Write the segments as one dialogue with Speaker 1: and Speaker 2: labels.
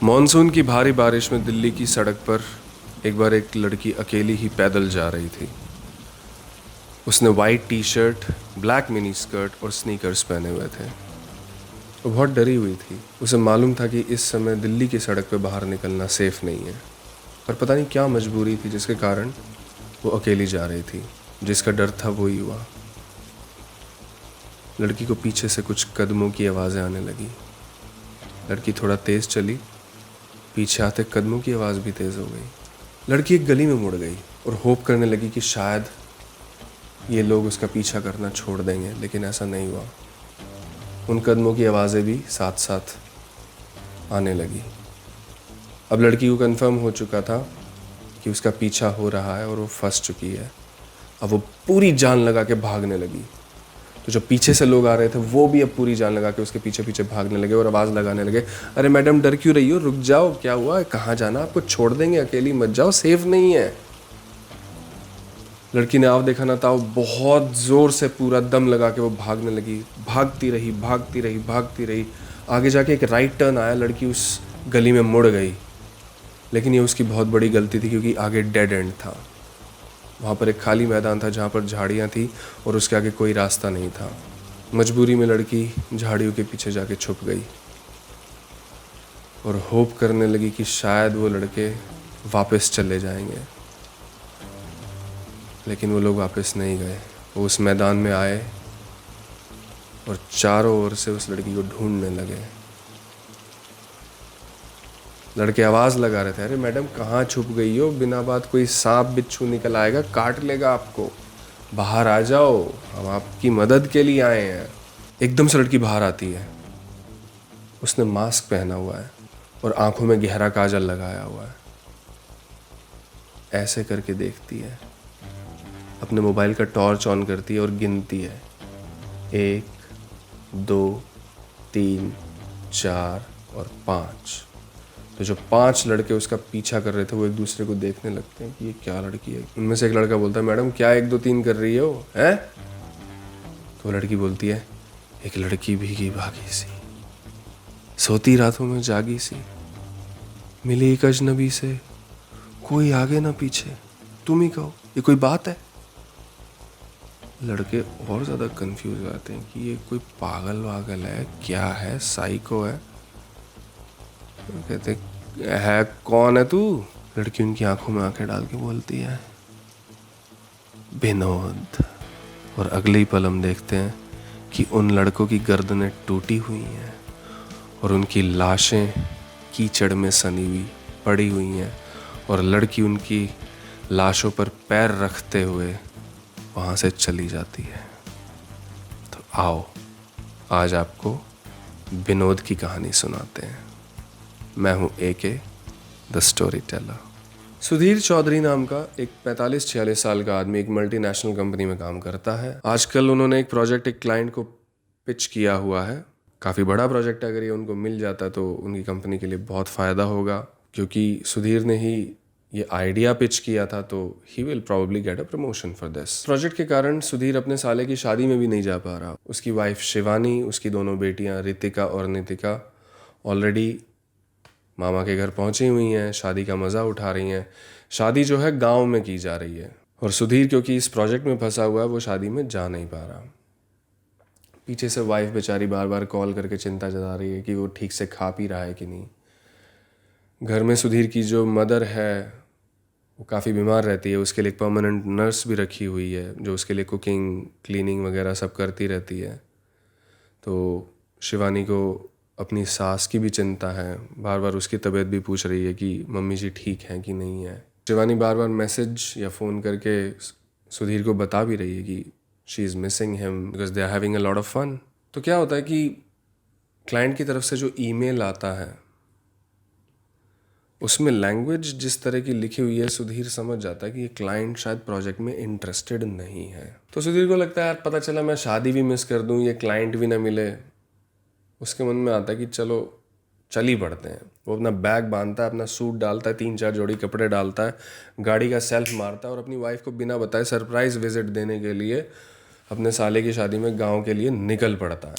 Speaker 1: Monsoon की भारी बारिश में दिल्ली की सड़क पर एक बार एक लड़की अकेली ही पैदल जा रही थी। उसने white T shirt, black mini skirt और स्नीकर्स पहने हुए थे। वो बहुत डरी हुई थी। उसे मालूम था कि इस समय दिल्ली की सड़क पर बाहर निकलना सेफ नहीं है, पर पता नहीं क्या मजबूरी थी जिसके कारण वो अकेली जा रही थी। जिसका डर था वो ही हुआ। लड़की को पीछे से कुछ कदमों की आवाज़ें आने लगी। लड़की थोड़ा तेज़ चली। पीछे आते कदमों की आवाज़ भी तेज़ हो गई। लड़की एक गली में मुड़ गई और होप करने लगी कि शायद ये लोग उसका पीछा करना छोड़ देंगे, लेकिन ऐसा नहीं हुआ। उन कदमों की आवाज़ें भी साथ साथ आने लगी। अब लड़की को कंफर्म हो चुका था कि उसका पीछा हो रहा है और वो फंस चुकी है। अब वो पूरी जान लगा के भागने लगी। तो जो पीछे से लोग आ रहे थे वो भी अब पूरी जान लगा के उसके पीछे पीछे भागने लगे और आवाज़ लगाने लगे, अरे मैडम डर क्यों रही हो, रुक जाओ, क्या हुआ, कहाँ जाना, आपको छोड़ देंगे, अकेली मत जाओ, सेफ नहीं है। लड़की ने आव देखा ना ताव बहुत ज़ोर से पूरा दम लगा के वो भागने लगी। भागती रही भागती रही भागती रही। आगे जाके एक राइट टर्न आया, लड़की उस गली में मुड़ गई। लेकिन ये उसकी बहुत बड़ी गलती थी क्योंकि आगे डेड एंड था। वहाँ पर एक खाली मैदान था जहाँ पर झाड़ियाँ थी और उसके आगे कोई रास्ता नहीं था। मजबूरी में लड़की झाड़ियों के पीछे जाके छुप गई और होप करने लगी कि शायद वो लड़के वापस चले जाएंगे। लेकिन वो लोग वापस नहीं गए। वो उस मैदान में आए और चारों ओर से उस लड़की को ढूंढने लगे। लड़के आवाज़ लगा रहे थे, अरे मैडम कहाँ छुप गई हो, बिना बात कोई सांप बिच्छू निकल आएगा, काट लेगा आपको, बाहर आ जाओ, हम आपकी मदद के लिए आए हैं। एकदम से लड़की बाहर आती है। उसने मास्क पहना हुआ है और आंखों में गहरा काजल लगाया हुआ है। ऐसे करके देखती है, अपने मोबाइल का टॉर्च ऑन करती है और गिनती है, 1 2 3 4 और 5। तो जो 5 लड़के उसका पीछा कर रहे थे वो एक दूसरे को देखने लगते हैं कि ये क्या लड़की है। उनमें से एक लड़का बोलता है, मैडम क्या 1 2 3 कर रही हो हैं? तो लड़की बोलती है, एक लड़की भीगी भागी सी, सोती रातों में जागी सी, मिली एक अजनबी से, कोई आगे ना पीछे, तुम ही कहो, ये कोई बात है? लड़के और ज़्यादा कंफ्यूज हो जाते हैं कि ये कोई पागल वागल है, क्या है, साइको है। तो कहते है, कौन है तू? लड़की उनकी आंखों में आंखें डाल के बोलती है, विनोद। और अगले ही पल हम देखते हैं कि उन लड़कों की गर्दनें टूटी हुई हैं और उनकी लाशें कीचड़ में सनी हुई पड़ी हुई हैं और लड़की उनकी लाशों पर पैर रखते हुए वहाँ से चली जाती है। तो आओ आज आपको विनोद की कहानी सुनाते हैं। मैं हूँ AK the story teller. Sudhir Chaudhary नाम का एक 45-46 साल का आदमी एक मल्टीनेशनल कंपनी में काम करता है। आजकल उन्होंने एक प्रोजेक्ट एक क्लाइंट को पिच किया हुआ है। काफ़ी बड़ा प्रोजेक्ट है, अगर ये उनको मिल जाता तो उनकी कंपनी के लिए बहुत फ़ायदा होगा, क्योंकि सुधीर ने ही ये आइडिया पिच किया था, तो he will probably get a promotion for this project. के कारण सुधीर अपने साले की शादी में भी नहीं जा पा रहा। उसकी वाइफ शिवानी, उसकी दोनों बेटियां रितिका और नितिका ऑलरेडी मामा के घर पहुंची हुई हैं, शादी का मज़ा उठा रही हैं। शादी जो है गांव में की जा रही है और सुधीर क्योंकि इस प्रोजेक्ट में फंसा हुआ है वो शादी में जा नहीं पा रहा। पीछे से वाइफ बेचारी बार बार कॉल करके चिंता जता रही है कि वो ठीक से खा पी रहा है कि नहीं। घर में सुधीर की जो मदर है वो काफ़ी बीमार रहती है। उसके लिए एक परमानेंट नर्स भी रखी हुई है जो उसके लिए कुकिंग, क्लीनिंग वगैरह सब करती रहती है। तो शिवानी को अपनी सास की भी चिंता है, बार बार उसकी तबीयत भी पूछ रही है कि मम्मी जी ठीक हैं कि नहीं है। शिवानी बार बार मैसेज या फ़ोन करके सुधीर को बता भी रही है कि she is missing him because they are having a lot of fun. तो क्या होता है कि क्लाइंट की तरफ से जो ईमेल आता है उसमें लैंग्वेज जिस तरह की लिखी हुई है, सुधीर समझ जाता है कि ये क्लाइंट शायद प्रोजेक्ट में इंटरेस्टेड नहीं है। तो सुधीर को लगता है यार पता चला मैं शादी भी मिस कर दूँ, ये क्लाइंट भी ना मिले। उसके मन में आता है कि चलो चल ही पड़ते हैं। वो अपना बैग बांधता है, अपना सूट डालता है, 3-4 जोड़ी कपड़े डालता है, गाड़ी का सेल्फ मारता है और अपनी वाइफ को बिना बताए सरप्राइज़ विजिट देने के लिए अपने साले की शादी में गाँव के लिए निकल पड़ता है।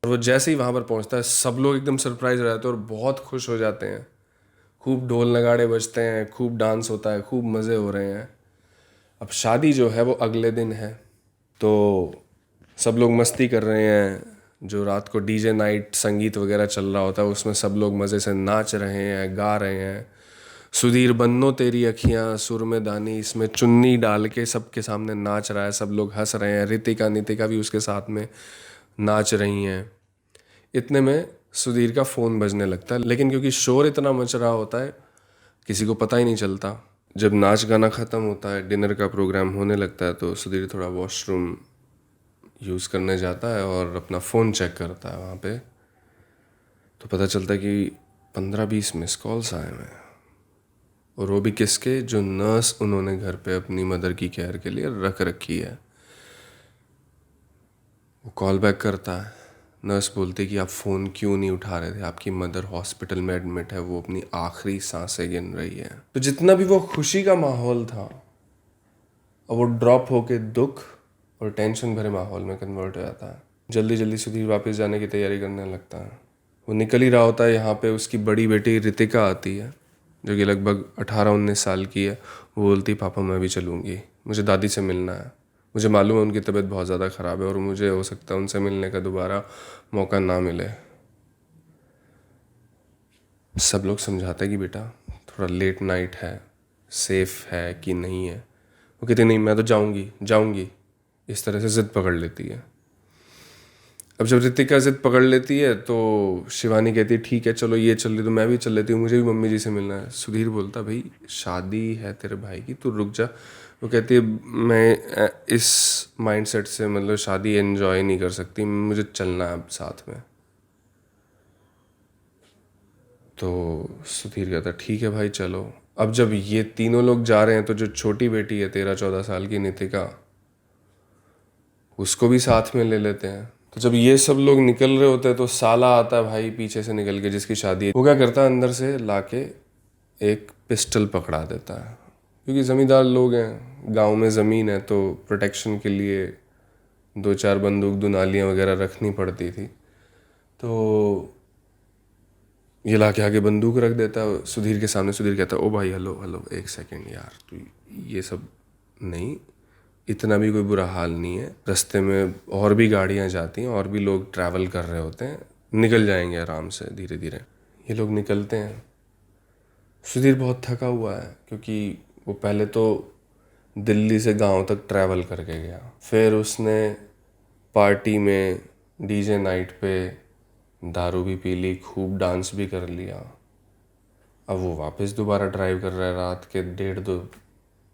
Speaker 1: और वो जैसे ही वहाँ पर पहुँचता है सब लोग एकदम सरप्राइज हो जाते हैं और बहुत खुश हो जाते हैं खूब ढोल नगाड़े बजते हैं, खूब डांस होता है, खूब मज़े हो रहे हैं। अब शादी जो है वो अगले दिन है, तो सब लोग मस्ती कर रहे हैं। जो रात को डीजे नाइट संगीत वगैरह चल रहा होता है उसमें सब लोग मज़े से नाच रहे हैं, गा रहे हैं। सुधीर बन्नो तेरी अखियाँ सुर में दानी इसमें चुन्नी डाल के सबके सामने नाच रहा है, सब लोग हंस रहे हैं। रितिका नितिका भी उसके साथ में नाच रही हैं। इतने में सुधीर का फ़ोन बजने लगता है, लेकिन क्योंकि शोर इतना मच रहा होता है किसी को पता ही नहीं चलता। जब नाच गाना ख़त्म होता है, डिनर का प्रोग्राम होने लगता है, तो सुधीर थोड़ा वॉशरूम यूज़ करने जाता है और अपना फ़ोन चेक करता है। वहाँ पे तो पता चलता है कि 15-20 मिस कॉल्स आए हुए हैं, और वो भी किसके, जो नर्स उन्होंने घर पे अपनी मदर की केयर के लिए रख रखी है। वो कॉल बैक करता है। नर्स बोलती है कि आप फ़ोन क्यों नहीं उठा रहे थे, आपकी मदर हॉस्पिटल में एडमिट है, वो अपनी आखिरी सांसें गिन रही है। तो जितना भी वो खुशी का माहौल था, अब वो ड्रॉप होके दुख और टेंशन भरे माहौल में कन्वर्ट हो जाता है। जल्दी जल्दी सुधीर वापस जाने की तैयारी करने लगता है। वो निकल ही रहा होता है, यहाँ पे उसकी बड़ी बेटी रितिका आती है, जो कि लगभग 18-19 साल की है। वो बोलती, पापा मैं भी चलूँगी, मुझे दादी से मिलना है। मुझे मालूम है उनकी तबीयत बहुत ज़्यादा ख़राब है और मुझे हो सकता है उनसे मिलने का दोबारा मौका ना मिले। सब लोग समझाते हैं कि बेटा थोड़ा लेट नाइट है, सेफ़ है कि नहीं है। वो कहती नहीं, मैं तो जाऊँगी जाऊँगी, इस तरह से ज़िद पकड़ लेती है। अब जब रितिका ज़िद पकड़ लेती है तो शिवानी कहती है ठीक है चलो, ये चल रही तो मैं भी चल लेती हूँ, मुझे भी मम्मी जी से मिलना है। सुधीर बोलता, भाई शादी है तेरे भाई की, तू रुक जा। वो कहती है मैं इस माइंडसेट से मतलब शादी एंजॉय नहीं कर सकती, मुझे चलना है अब साथ में। तो सुधीर कहता ठीक है भाई चलो। अब जब ये तीनों लोग जा रहे हैं तो जो छोटी बेटी है 13-14 साल की नितिका, उसको भी साथ में ले लेते हैं। तो जब ये सब लोग निकल रहे होते हैं तो साला आता है भाई पीछे से निकल के, जिसकी शादी है। वो क्या करता है, अंदर से लाके एक पिस्टल पकड़ा देता है। क्योंकि ज़मींदार लोग हैं, गांव में ज़मीन है, तो प्रोटेक्शन के लिए 2-4 बंदूक दुनालियाँ वगैरह रखनी पड़ती थी। तो ये लाके आगे बंदूक रख देता है सुधीर के सामने। सुधीर कहता है, ओ भाई हेलो हेलो, एक सेकेंड यार, तू ये सब नहीं, इतना भी कोई बुरा हाल नहीं है। रास्ते में और भी गाड़ियाँ जाती हैं, और भी लोग ट्रैवल कर रहे होते हैं, निकल जाएंगे आराम से धीरे धीरे। ये लोग निकलते हैं। सुधीर बहुत थका हुआ है, क्योंकि वो पहले तो दिल्ली से गांव तक ट्रैवल करके गया, फिर उसने पार्टी में डीजे नाइट पे दारू भी पी ली, खूब डांस भी कर लिया। अब वो वापस दोबारा ड्राइव कर रहा है, रात के 1:30-2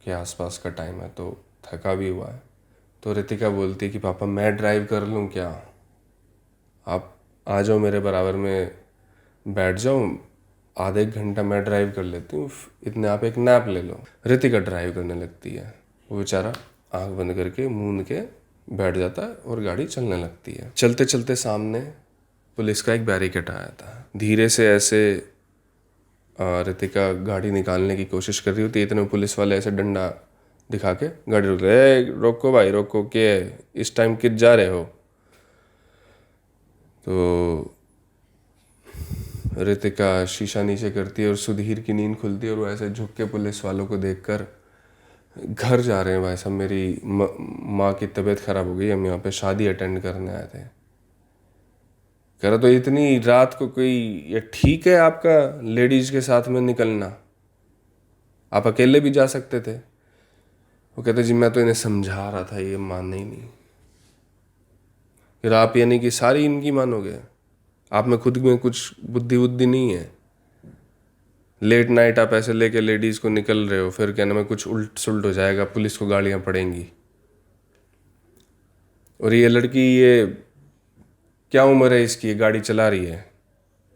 Speaker 1: के आसपास का टाइम है, तो थका भी हुआ है। तो रितिका बोलती है कि पापा मैं ड्राइव कर लूँ क्या, आप आ जाओ मेरे बराबर में बैठ जाओ, आधे एक घंटा मैं ड्राइव कर लेती हूँ, इतने आप एक नैप ले लो। रितिका ड्राइव करने लगती है। वो बेचारा आंख बंद करके मूंद के बैठ जाता है और गाड़ी चलने लगती है। चलते चलते सामने पुलिस का एक बैरिकेड आया था। धीरे से ऐसे रितिका गाड़ी निकालने की कोशिश कर रही होती है, इतने पुलिस वाले ऐसे डंडा दिखा के गाड़ी रोक रहे, रोको भाई रोको, के इस टाइम किध जा रहे हो। तो रितिका शीशा नीचे करती है और सुधीर की नींद खुलती है, और वो ऐसे झुक के पुलिस वालों को देखकर, घर जा रहे हैं भाई साहब, मेरी माँ की तबीयत ख़राब हो गई, हम यहाँ पे शादी अटेंड करने आए थे। कह रहा तो इतनी रात को कोई, ये ठीक है आपका लेडीज के साथ में निकलना, आप अकेले भी जा सकते थे। वो कहते जी मैं तो इन्हें समझा रहा था, ये मानने ही नहीं। फिर आप यानी कि सारी इनकी मानोगे, आप में खुद में कुछ बुद्धि बुद्धि नहीं है। लेट नाइट आप ऐसे लेके लेडीज़ को निकल रहे हो, फिर कहना में कुछ उल्ट सुलट हो जाएगा, पुलिस को गालियाँ पड़ेंगी। और ये लड़की, ये क्या उम्र है इसकी, ये गाड़ी चला रही है?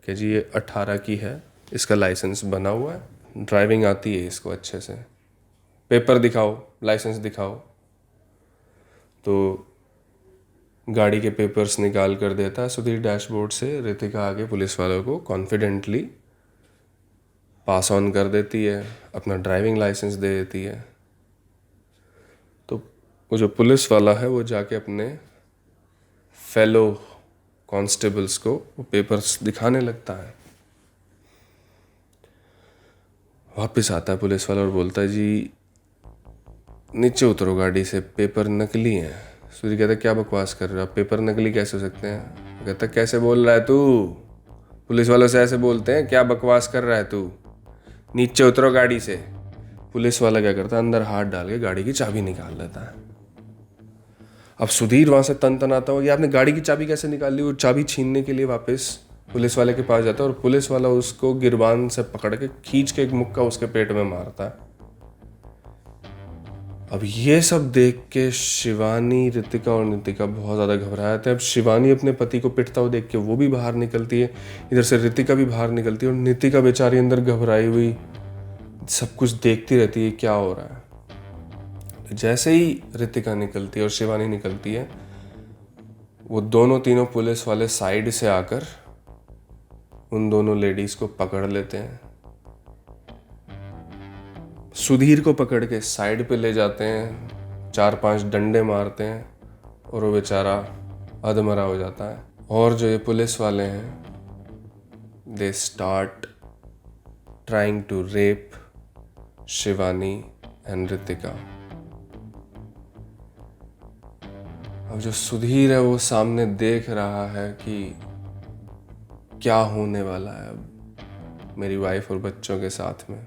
Speaker 1: कि जी ये 18 की है, इसका लाइसेंस बना हुआ है, ड्राइविंग आती है इसको अच्छे से, पेपर दिखाओ, लाइसेंस दिखाओ। तो गाड़ी के पेपर्स निकाल कर देता है सुधीर डैशबोर्ड से। रितिका आगे पुलिस वालों को कॉन्फिडेंटली पास ऑन कर देती है, अपना ड्राइविंग लाइसेंस दे देती है। तो वो जो पुलिस वाला है वो जाके अपने फेलो कांस्टेबल्स को वो पेपर्स दिखाने लगता है। वापस आता है पुलिस वाला और बोलता है जी नीचे उतरो गाड़ी से, पेपर नकली हैं। सूर्य कहता है क्या बकवास कर रहे हो आप, पेपर नकली कैसे हो सकते हैं। कहता कैसे बोल रहा है तू, पुलिस वालों से ऐसे बोलते हैं, क्या बकवास कर रहा है तू, नीचे उतरो गाड़ी से। पुलिस वाला क्या करता है, अंदर हाथ डाल के गाड़ी की चाबी निकाल लेता है। अब सुधीर वहां से तन आता हो, ये आपने गाड़ी की चाबी कैसे निकाल ली। वो चाबी छीनने के लिए वापस पुलिस वाले के पास जाता है और पुलिस वाला उसको गिरबान से पकड़ के खींच के एक मुक्का उसके पेट में मारता है। अब ये सब देख के शिवानी, ऋतिका और नितिका बहुत ज़्यादा घबराए थे। अब शिवानी अपने पति को पिटता हुआ देख के वो भी बाहर निकलती है, इधर से ऋतिका भी बाहर निकलती है और नितिका बेचारी अंदर घबराई हुई सब कुछ देखती रहती है क्या हो रहा है। जैसे ही ऋतिका निकलती है और शिवानी निकलती है, वो दोनों तीनों पुलिस वाले साइड से आकर उन दोनों लेडीज को पकड़ लेते हैं। सुधीर को पकड़ के साइड पे ले जाते हैं, 4-5 डंडे मारते हैं और वो बेचारा अधमरा हो जाता है। और जो ये पुलिस वाले हैं, they start trying to rape Shivani and Ritika. अब जो सुधीर है वो सामने देख रहा है कि क्या होने वाला है अब मेरी वाइफ और बच्चों के साथ में।